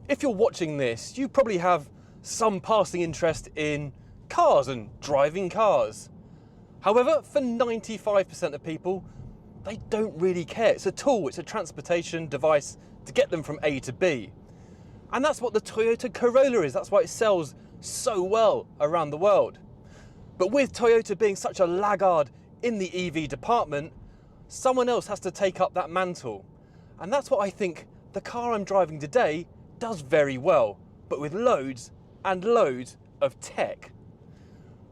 If you're watching this, you probably have some passing interest in cars and driving cars. However, for 95% of people, they don't really care. It's a tool, it's a transportation device to get them from A to B. And that's what the Toyota Corolla is. That's why it sells so well around the world. But with Toyota being such a laggard in the EV department, someone else has to take up that mantle. And that's what I think the car I'm driving today does very well, but with loads and loads of tech.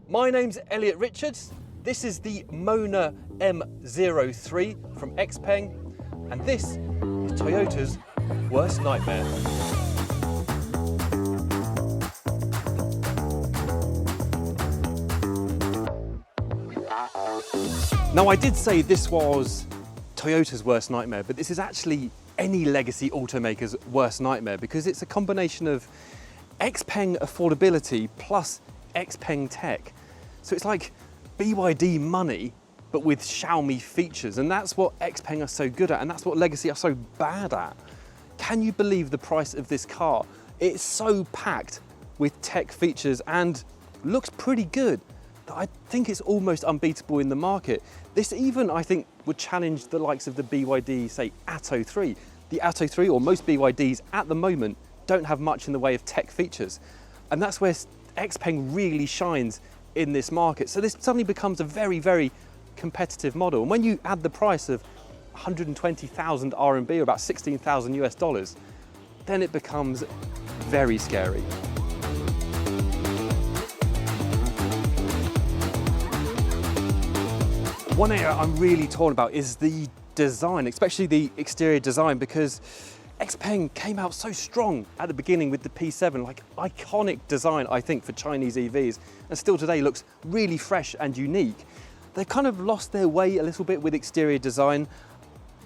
My name's Elliot Richards. This is the MONA M03 from XPeng, and this is Toyota's worst nightmare. Now, I did say this was Toyota's worst nightmare, but this is actually any legacy automaker's worst nightmare because it's a combination of XPeng affordability plus XPeng tech. So it's like BYD money, but with Xiaomi features. And that's what XPeng are so good at, and that's what Legacy are so bad at. Can you believe the price of this car? It's so packed with tech features and looks pretty good that I think it's almost unbeatable in the market. This even, I think, would challenge the likes of the BYD, say, Atto 3. The Atto 3, or most BYDs at the moment, don't have much in the way of tech features. And that's where XPeng really shines in this market. So this suddenly becomes a very, very competitive model. And when you add the price of 120,000 RMB, or about 16,000 US dollars, then it becomes very scary. One area I'm really torn about is the design, especially the exterior design, because XPeng came out so strong at the beginning with the P7, like iconic design, I think, for Chinese EVs, and still today looks really fresh and unique. They've kind of lost their way a little bit with exterior design,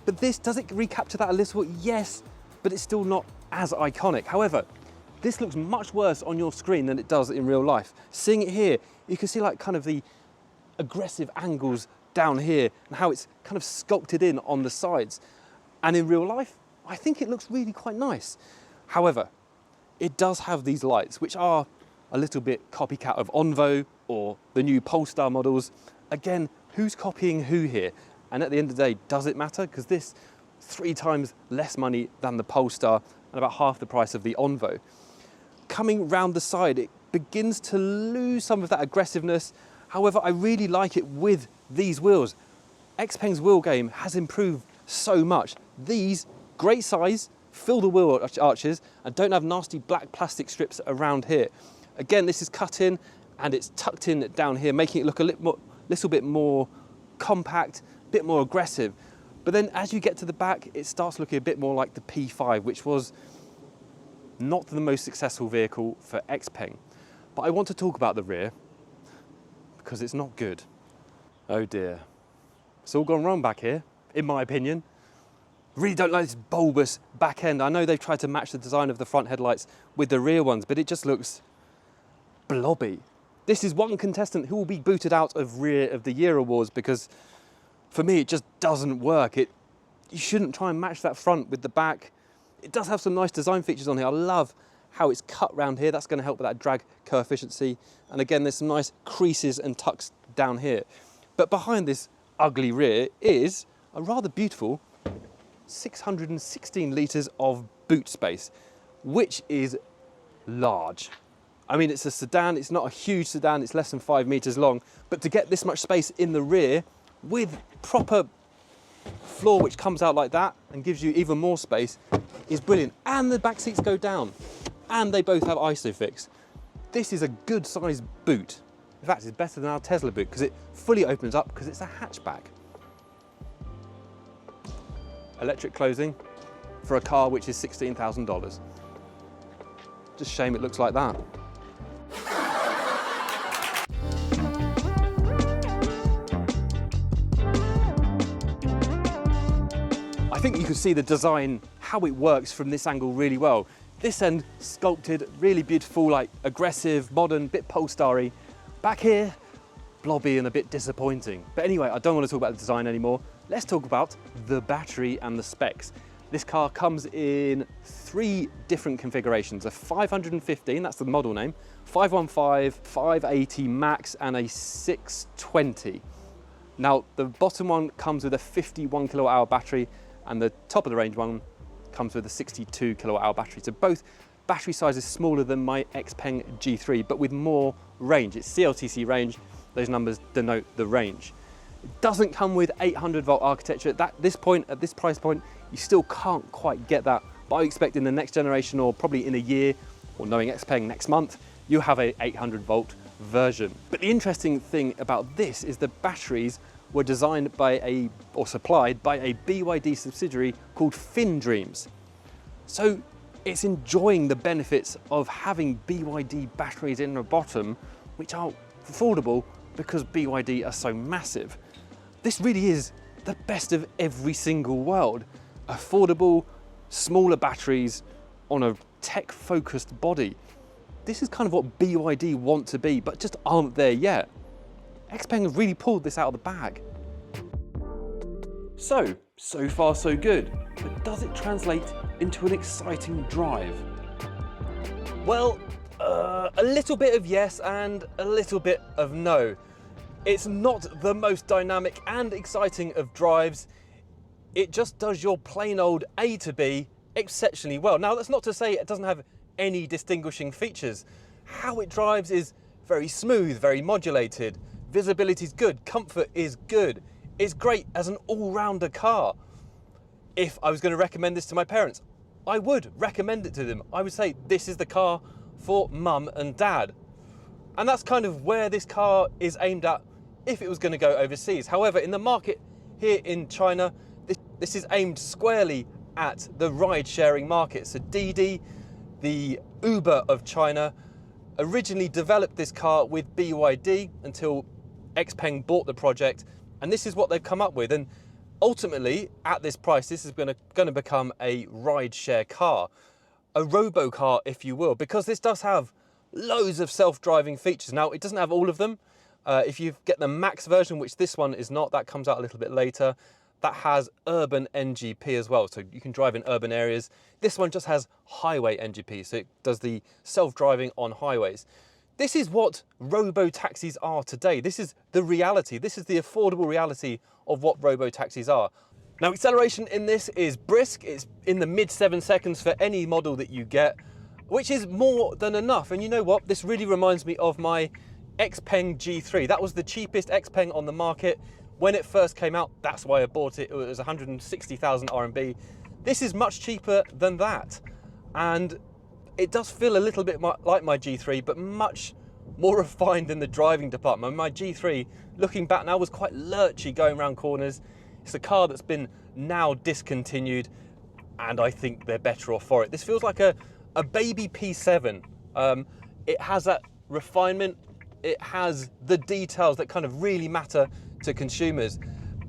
but this, does it recapture that a little? Yes, but it's still not as iconic. However, this looks much worse on your screen than it does in real life. Seeing it here, you can see like kind of the aggressive angles down here and how it's kind of sculpted in on the sides. And in real life, I think it looks really quite nice. However, it does have these lights, which are a little bit copycat of Onvo or the new Polestar models. Again, who's copying who here? And at the end of the day, does it matter? Because this 3 times less money than the Polestar and about half the price of the Onvo. Coming round the side, it begins to lose some of that aggressiveness. However, I really like it with these wheels. XPeng's wheel game has improved so much. These, great size, fill the wheel arches and don't have nasty black plastic strips around here. Again, this is cut in and it's tucked in down here, making it look a little bit more compact, a bit more aggressive. But then as you get to the back, it starts looking a bit more like the P5, which was not the most successful vehicle for XPeng. But I want to talk about the rear because it's not good. Oh dear. It's all gone wrong back here, in my opinion. Really don't like this bulbous back end. I know they've tried to match the design of the front headlights with the rear ones, but it just looks blobby. This is one contestant who will be booted out of Rear of the Year awards because for me, it just doesn't work. You shouldn't try and match that front with the back. It does have some nice design features on here. I love how it's cut round here. That's going to help with that drag coefficiency. And again, there's some nice creases and tucks down here. But behind this ugly rear is a rather beautiful 616 litres of boot space, which is large. I mean, it's a sedan, it's not a huge sedan, it's less than 5 metres long, but to get this much space in the rear with proper floor which comes out like that and gives you even more space is brilliant. And the back seats go down and they both have ISOFIX. This is a good sized boot. In fact, it's better than our Tesla boot because it fully opens up because it's a hatchback. Electric closing for a car which is $16,000. Just shame it looks like that. I think you can see the design, how it works from this angle really well. This end sculpted, really beautiful, like aggressive, modern, bit Polestar-y. Back here, blobby and a bit disappointing. But anyway, I don't want to talk about the design anymore. Let's talk about the battery and the specs. This car comes in 3 different configurations, a 515, that's the model name, 515, 580 Max and a 620. Now the bottom one comes with a 51 kilowatt hour battery and the top of the range one comes with a 62 kilowatt hour battery. So both battery sizes smaller than my XPeng G3, but with more range. It's CLTC range, those numbers denote the range. It doesn't come with 800 volt architecture. At this price point, you still can't quite get that, but I expect in the next generation or probably in a year, or knowing XPeng next month, you'll have a 800 volt version. But the interesting thing about this is the batteries were designed by or supplied by a BYD subsidiary called FinDreams. So it's enjoying the benefits of having BYD batteries in the bottom, which are affordable because BYD are so massive. This really is the best of every single world. Affordable, smaller batteries on a tech-focused body. This is kind of what BYD want to be, but just aren't there yet. XPeng have really pulled this out of the bag. So far so good, but does it translate into an exciting drive? Well, a little bit of yes and a little bit of no. It's not the most dynamic and exciting of drives. It just does your plain old A to B exceptionally well. Now, that's not to say it doesn't have any distinguishing features. How it drives is very smooth, very modulated. Visibility is good, comfort is good. It's great as an all-rounder car. If I was going to recommend this to my parents, I would recommend it to them. I would say this is the car for mum and dad. And that's kind of where this car is aimed at if it was going to go overseas. However, in the market here in China, this is aimed squarely at the ride-sharing market. So Didi, the Uber of China, originally developed this car with BYD until XPeng bought the project, and this is what they've come up with. And ultimately, at this price, this is going to become a ride-share car, a robo-car, if you will, because this does have loads of self-driving features. Now, it doesn't have all of them. If you get the Max version, which this one is not, that comes out a little bit later, that has urban NGP as well, so you can drive in urban areas. This one just has highway NGP, so it does the self-driving on highways. This is what robo-taxis are today. This is the reality. This is the affordable reality of what robo-taxis are. Now, acceleration in this is brisk. It's in the mid 7 seconds for any model that you get, which is more than enough. And you know what? This really reminds me of my XPeng G3. That was the cheapest XPeng on the market when it first came out. That's why I bought it. It was 160,000 RMB. This is much cheaper than that. And it does feel a little bit like my G3, but much more refined in the driving department. My G3, looking back now, was quite lurchy going around corners. It's a car that's been now discontinued, and I think they're better off for it. This feels like a baby P7. It has that refinement. It has the details that kind of really matter to consumers.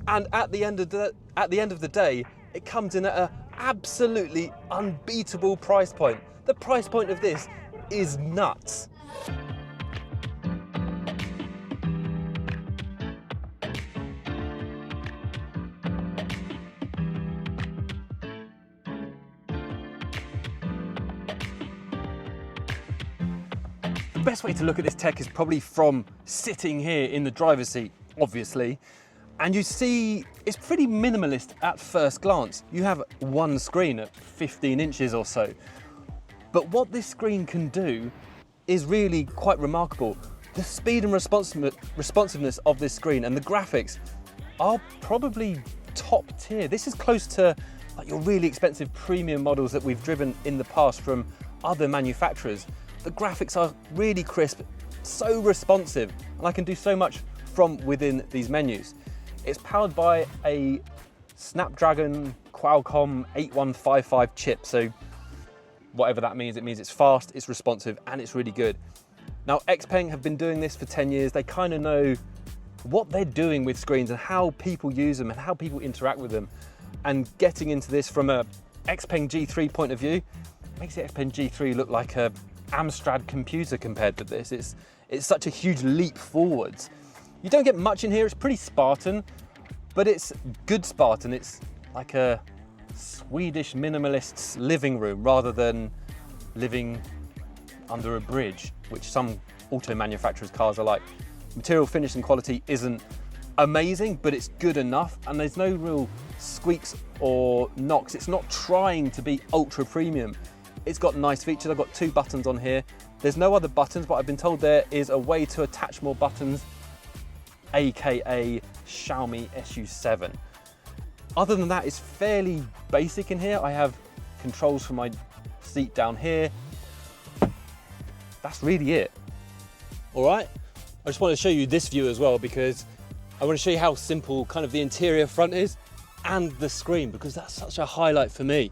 And at the end of the day, it comes in at an absolutely unbeatable price point. The price point of this is nuts. The best way to look at this tech is probably from sitting here in the driver's seat, obviously. And you see it's pretty minimalist at first glance. You have one screen at 15 inches or so. But what this screen can do is really quite remarkable. The speed and responsiveness of this screen and the graphics are probably top tier. This is close to like your really expensive premium models that we've driven in the past from other manufacturers. The graphics are really crisp, so responsive, and I can do so much from within these menus. It's powered by a Snapdragon Qualcomm 8155 chip, so whatever that means, it means it's fast, it's responsive, and it's really good. Now, XPeng have been doing this for 10 years. They kind of know what they're doing with screens and how people use them and how people interact with them. And getting into this from a XPeng G3 point of view makes the XPeng G3 look like a Amstrad computer compared to this. It's such a huge leap forwards. You don't get much in here. It's pretty Spartan, but it's good Spartan. It's like a Swedish minimalist's living room rather than living under a bridge, which some auto manufacturers' cars are like. Material finish and quality isn't amazing, but it's good enough, and there's no real squeaks or knocks. It's not trying to be ultra premium. It's got nice features. I've got 2 buttons on here. There's no other buttons, but I've been told there is a way to attach more buttons, aka Xiaomi SU7. Other than that, it's fairly basic in here. I have controls for my seat down here. That's really it. All right, I just want to show you this view as well, because I want to show you how simple kind of the interior front is and the screen, because that's such a highlight for me.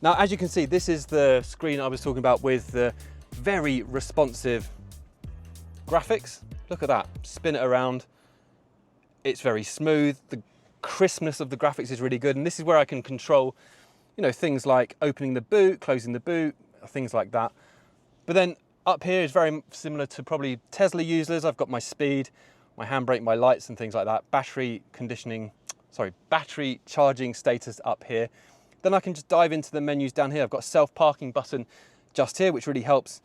Now, as you can see, this is the screen I was talking about with the very responsive graphics. Look at that, spin it around. It's very smooth. The crispness of the graphics is really good. And this is where I can control, you know, things like opening the boot, closing the boot, things like that. But then up here is very similar to probably Tesla users. I've got my speed, my handbrake, my lights and things like that. Battery charging status up here. Then I can just dive into the menus down here. I've got a self-parking button just here, which really helps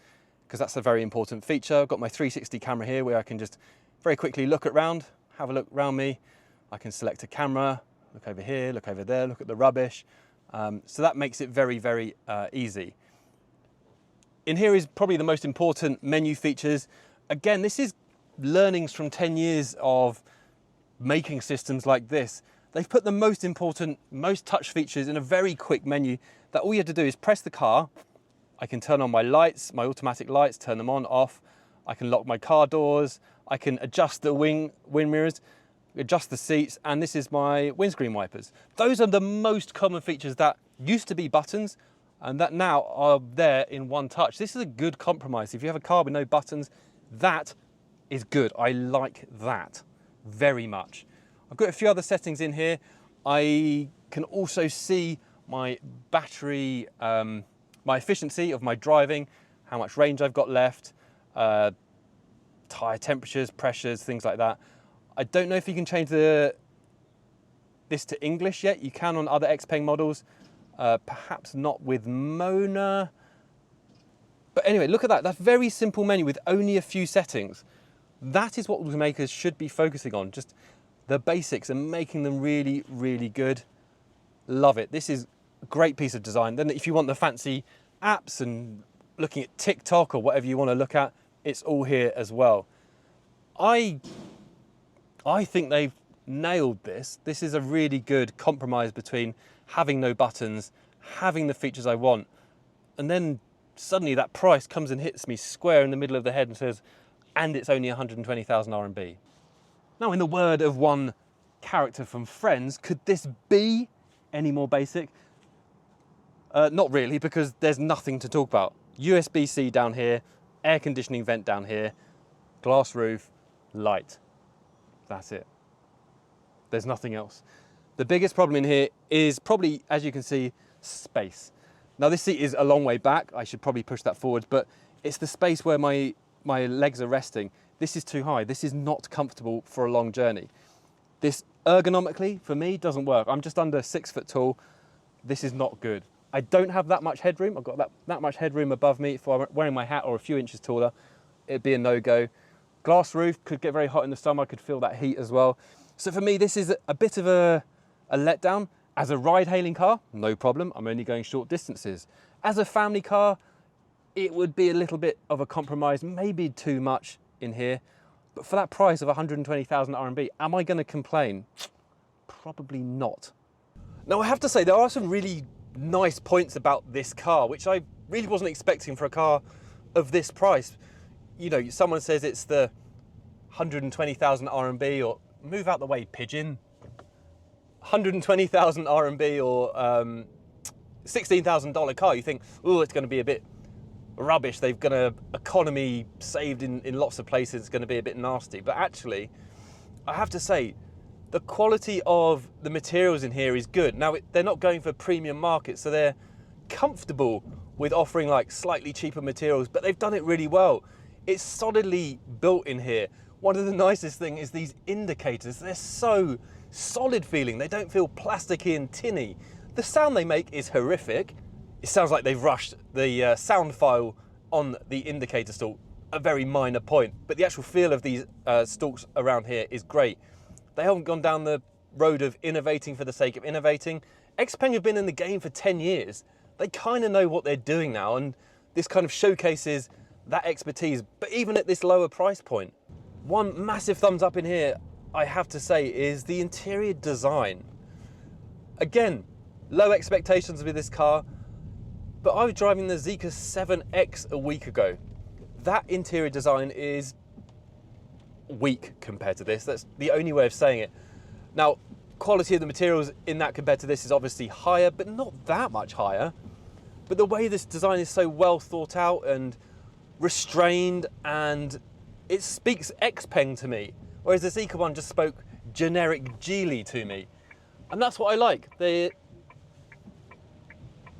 because that's a very important feature. I've got my 360 camera here where I can just very quickly look around, have a look around me. I can select a camera, look over here, look over there, look at the rubbish. So that makes it very, very easy. In here is probably the most important menu features. Again, this is learnings from 10 years of making systems like this. They've put the most important, most touch features in a very quick menu that all you have to do is press the car. I can turn on my lights, my automatic lights, turn them on, off. I can lock my car doors. I can adjust the wind mirrors, adjust the seats, and this is my windscreen wipers. Those are the most common features that used to be buttons and that now are there in one touch. This is a good compromise. If you have a car with no buttons, that is good. I like that very much. I've got a few other settings in here. I can also see my battery, my efficiency of my driving, how much range I've got left, tyre temperatures, pressures, things like that. I don't know if you can change this to English yet. You can on other XPeng models, perhaps not with Mona. But anyway, look at that. That's a very simple menu with only a few settings. That is what automakers should be focusing on, just the basics and making them really, really good. Love it. This is a great piece of design. Then if you want the fancy apps and looking at TikTok or whatever you want to look at, it's all here as well. I think they've nailed this. This is a really good compromise between having no buttons, having the features I want, and then suddenly that price comes and hits me square in the middle of the head and says, and it's only 120,000 RMB. Now, in the word of one character from Friends, could this be any more basic? Not really, because there's nothing to talk about. USB-C down here, air conditioning vent down here, glass roof, light. That's it. There's nothing else. The biggest problem in here is probably, as you can see, space. Now this seat is a long way back. I should probably push that forward, but it's the space where my legs are resting. This is too high. This is not comfortable for a long journey. This ergonomically, for me, doesn't work. I'm just under 6 foot tall. This is not good. I don't have that much headroom. I've got that much headroom above me. If I'm wearing my hat or a few inches taller, it'd be a no-go. Glass roof could get very hot in the summer. I could feel that heat as well. So for me, this is a bit of a letdown. As a ride-hailing car, no problem. I'm only going short distances. As a family car, it would be a little bit of a compromise, maybe too much in here. But for that price of 120,000 RMB, am I going to complain? Probably not. Now, I have to say, there are some really nice points about this car, which I really wasn't expecting for a car of this price. You know, someone says it's the 120,000 RMB, or move out the way, pigeon. 120,000 RMB or $16,000 car. You think, oh, it's going to be a bit rubbish. They've got an economy saved in lots of places. It's going to be a bit nasty. But actually, I have to say, the quality of the materials in here is good. Now, they're not going for premium markets, so they're comfortable with offering like slightly cheaper materials, but they've done it really well. It's solidly built in here. One of the nicest things is these indicators. They're so solid feeling. They don't feel plasticky and tinny. The sound they make is horrific. It sounds like they've rushed the sound file on the indicator stalk, a very minor point, but the actual feel of these stalks around here is great. They haven't gone down the road of innovating for the sake of innovating. XPeng have been in the game for 10 years. They kind of know what they're doing now, and this kind of showcases that expertise, but even at this lower price point. One massive thumbs up in here, I have to say, is the interior design. Again, low expectations with this car, but I was driving the Zeekr 7X a week ago. That interior design is weak compared to this. That's the only way of saying it. Now, quality of the materials in that compared to this is obviously higher, but not that much higher. But the way this design is so well thought out and restrained, and it speaks XPeng to me, whereas the Zeekr one just spoke generic Geely to me. And that's what I like. They're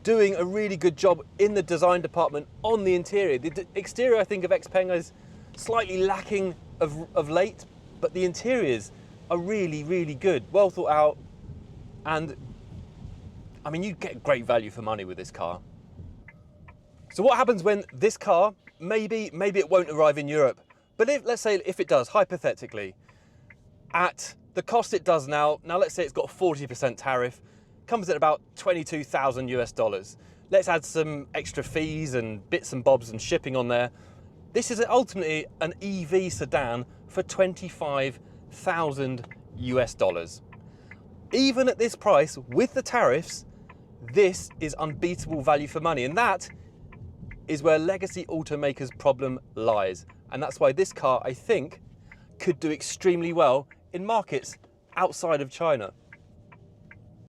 doing a really good job in the design department on the interior. The exterior, I think, of XPeng is slightly lacking of late, but the interiors are really, really good, well thought out, and I mean, you get great value for money with this car. So what happens when this car, maybe it won't arrive in Europe, but let's say if it does, hypothetically, at the cost it does now let's say it's got a 40% tariff, comes at about 22,000 US dollars. Let's add some extra fees and bits and bobs and shipping on there. This is ultimately an EV sedan for 25,000 US dollars. Even at this price, with the tariffs, this is unbeatable value for money. And that is where legacy automakers' problem lies. And that's why this car, I think, could do extremely well in markets outside of China.